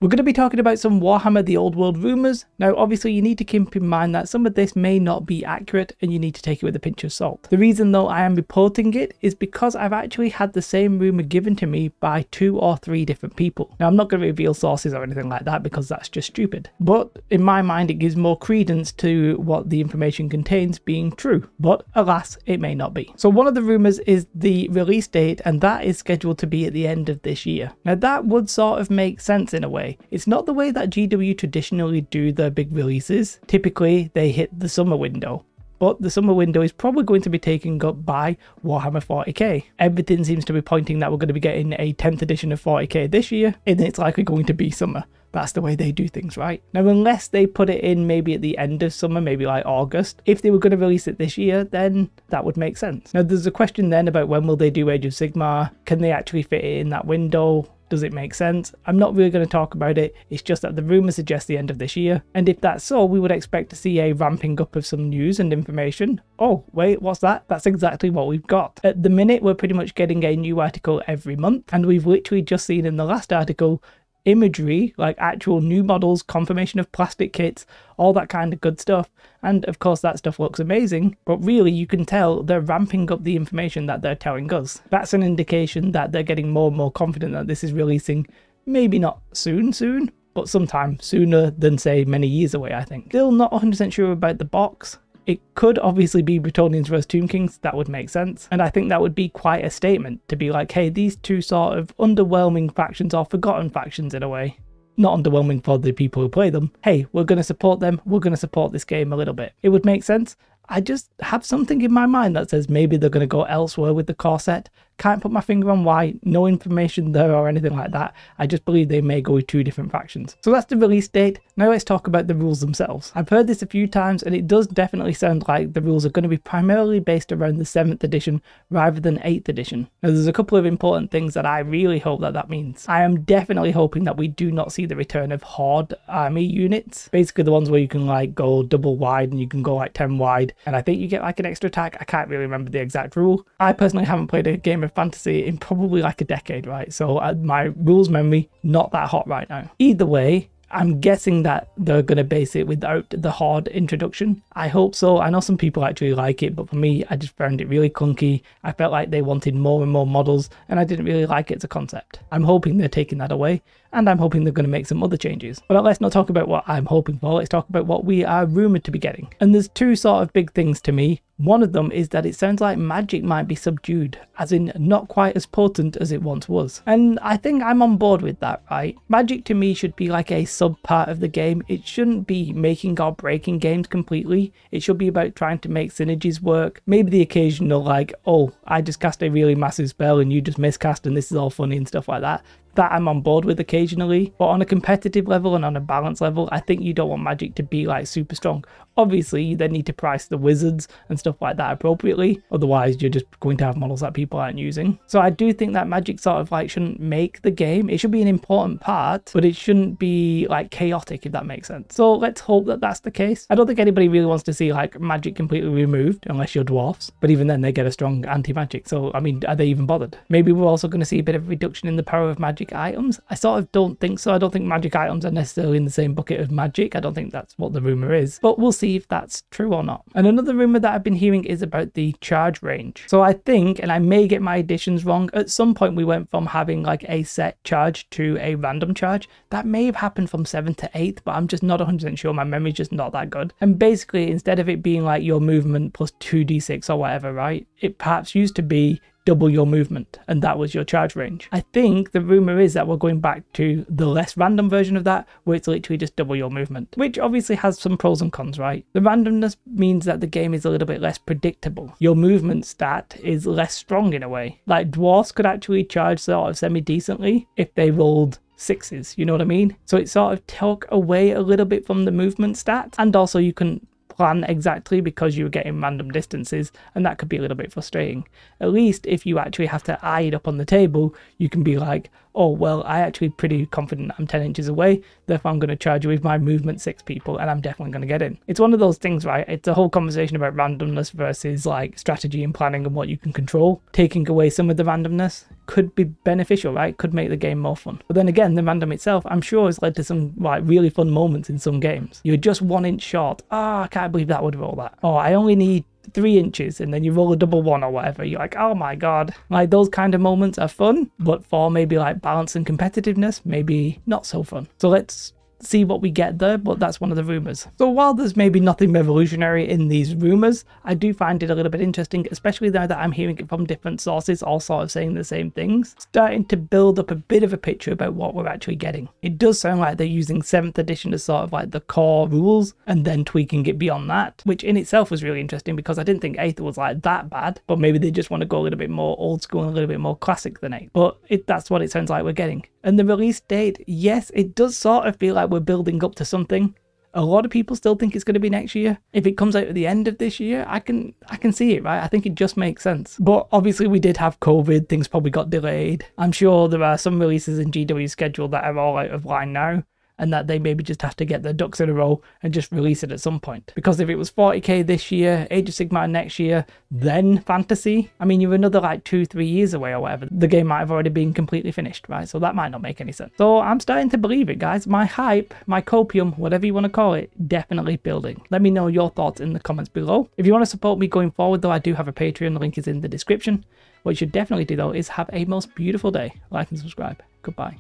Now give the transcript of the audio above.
We're going to be talking about some Warhammer The Old World rumours. Now obviously you need to keep in mind that some of this may not be accurate and you need to take it with a pinch of salt. The reason though I am reporting it is because I've actually had the same rumour given to me by 2 or 3 different people. Now I'm not going to reveal sources or anything like that because that's just stupid. But in my mind it gives more credence to what the information contains being true. But alas, it may not be. So one of the rumours is the release date, and that is scheduled to be at the end of this year. Now that would sort of make sense in a way. It's not the way that GW traditionally do their big releases. Typically they hit the summer window, but the summer window is probably going to be taken up by Warhammer 40k. Everything seems to be pointing that we're going to be getting a 10th edition of 40k this year, and it's likely going to be summer. That's the way they do things, right? Now, unless they put it in maybe at the end of summer, maybe like August, if they were going to release it this year, then that would make sense. Now, there's a question then about when will they do Age of Sigmar? Can they actually fit it in that window? Does it make sense? I'm not really going to talk about it. It's just that the rumour suggests the end of this year. And if that's so, we would expect to see a ramping up of some news and information. Oh, wait, what's that? That's exactly what we've got. At the minute, we're pretty much getting a new article every month. And we've literally just seen in the last article imagery, like actual new models, confirmation of plastic kits, all that kind of good stuff. And of course that stuff looks amazing, but really you can tell they're ramping up the information that they're telling us. That's an indication that they're getting more and more confident that this is releasing, maybe not soon, but sometime sooner than say many years away, I think. Still not 100% sure about the box. It could obviously be Bretonnians vs Tomb Kings, that would make sense. And I think that would be quite a statement to be like, hey, these two sort of underwhelming factions or forgotten factions in a way. Not underwhelming for the people who play them. Hey, we're going to support them, we're going to support this game a little bit. It would make sense. I just have something in my mind that says maybe they're going to go elsewhere with the core set. Can't put my finger on why, no information there or anything like that. I just believe they may go with 2 different factions. So that's the release date. Now let's talk about the rules themselves. I've heard this a few times and it does definitely sound like the rules are going to be primarily based around the 7th edition rather than 8th edition. Now there's a couple of important things that I really hope that means. I am definitely hoping that we do not see the return of Horde army units. Basically the ones where you can like go double wide and you can go like 10 wide. And I think you get like an extra attack. I can't really remember the exact rule. I personally haven't played a game of fantasy in probably like a decade, right? So my rules memory, not that hot right now. Either way, I'm guessing that they're going to base it without the Horde introduction. I hope so. I know some people actually like it, but for me, I just found it really clunky. I felt like they wanted more and more models, and I didn't really like it as a concept. I'm hoping they're taking that away, and I'm hoping they're going to make some other changes. But let's not talk about what I'm hoping for, let's talk about what we are rumoured to be getting. And there's 2 sort of big things to me. One of them is that it sounds like magic might be subdued, as in not quite as potent as it once was. And I think I'm on board with that, right? Magic to me should be like a sub part of the game. It shouldn't be making or breaking games completely. It should be about trying to make synergies work. Maybe the occasional like, oh, I just cast a really massive spell and you just miscast and this is all funny and stuff like that. That I'm on board with occasionally, but on a competitive level and on a balance level, I think you don't want magic to be like super strong. Obviously, you then need to price the wizards and stuff like that appropriately, otherwise you're just going to have models that people aren't using. So I do think that magic sort of like shouldn't make the game. It should be an important part, but it shouldn't be like chaotic, if that makes sense. So let's hope that that's the case. I don't think anybody really wants to see like magic completely removed, unless you're dwarfs, but even then they get a strong anti-magic. So I mean, are they even bothered? Maybe we're also going to see a bit of reduction in the power of magic items. I sort of don't think so. I don't think magic items are necessarily in the same bucket of magic. I don't think that's what the rumour is, but we'll see if that's true or not. And another rumour that I've been hearing is about the charge range. So I think, and I may get my additions wrong, at some point we went from having like a set charge to a random charge. That may have happened from 7th to 8th, but I'm just not 100% sure. My memory's just not that good. And basically, instead of it being like your movement plus 2d6 or whatever, right? It perhaps used to be double your movement, and that was your charge range. I think the rumour is that we're going back to the less random version of that, where it's literally just double your movement, which obviously has some pros and cons, right? The randomness means that the game is a little bit less predictable. Your movement stat is less strong in a way. Like dwarfs could actually charge sort of semi-decently if they rolled 6s, you know what I mean? So it sort of took away a little bit from the movement stat, and also you can plan exactly because you were getting random distances, and that could be a little bit frustrating. At least if you actually have to eye it up on the table, you can be like, oh, well, I actually pretty confident I'm 10 inches away, therefore I'm going to charge you with my movement 6 people and I'm definitely going to get in. It's one of those things, right? It's a whole conversation about randomness versus like strategy and planning and what you can control. Taking away some of the randomness could be beneficial, right? Could make the game more fun. But then again, the random itself, I'm sure, has led to some like really fun moments in some games. You're just 1 inch short. I can't believe that would roll that. Oh, I only need 3 inches, and then you roll a double 1 or whatever. You're like, oh my god. Like, those kind of moments are fun, but for maybe like balance and competitiveness, maybe not so fun. So let's see what we get there, but that's one of the rumours. So while there's maybe nothing revolutionary in these rumours, I do find it a little bit interesting, especially now that I'm hearing it from different sources, all sort of saying the same things, starting to build up a bit of a picture about what we're actually getting. It does sound like they're using 7th edition as sort of like the core rules and then tweaking it beyond that, which in itself was really interesting because I didn't think 8th was like that bad, but maybe they just want to go a little bit more old school and a little bit more classic than 8th. But that's what it sounds like we're getting. And the release date, yes, it does sort of feel like we're building up to something. A lot of people still think it's going to be next year. If it comes out at the end of this year, I can see it, right? I think it just makes sense. But obviously we did have COVID, things probably got delayed. I'm sure there are some releases in GW's schedule that are all out of line now, and that they maybe just have to get their ducks in a row and just release it at some point. Because if it was 40k this year, Age of Sigmar next year, then Fantasy, I mean, you're another like 2-3 years away or whatever. The game might have already been completely finished, right? So that might not make any sense. So I'm starting to believe it, guys. My hype, my copium, whatever you want to call it, definitely building. Let me know your thoughts in the comments below. If you want to support me going forward though, I do have a Patreon, the link is in the description. What you should definitely do though is have a most beautiful day. Like and subscribe. Goodbye.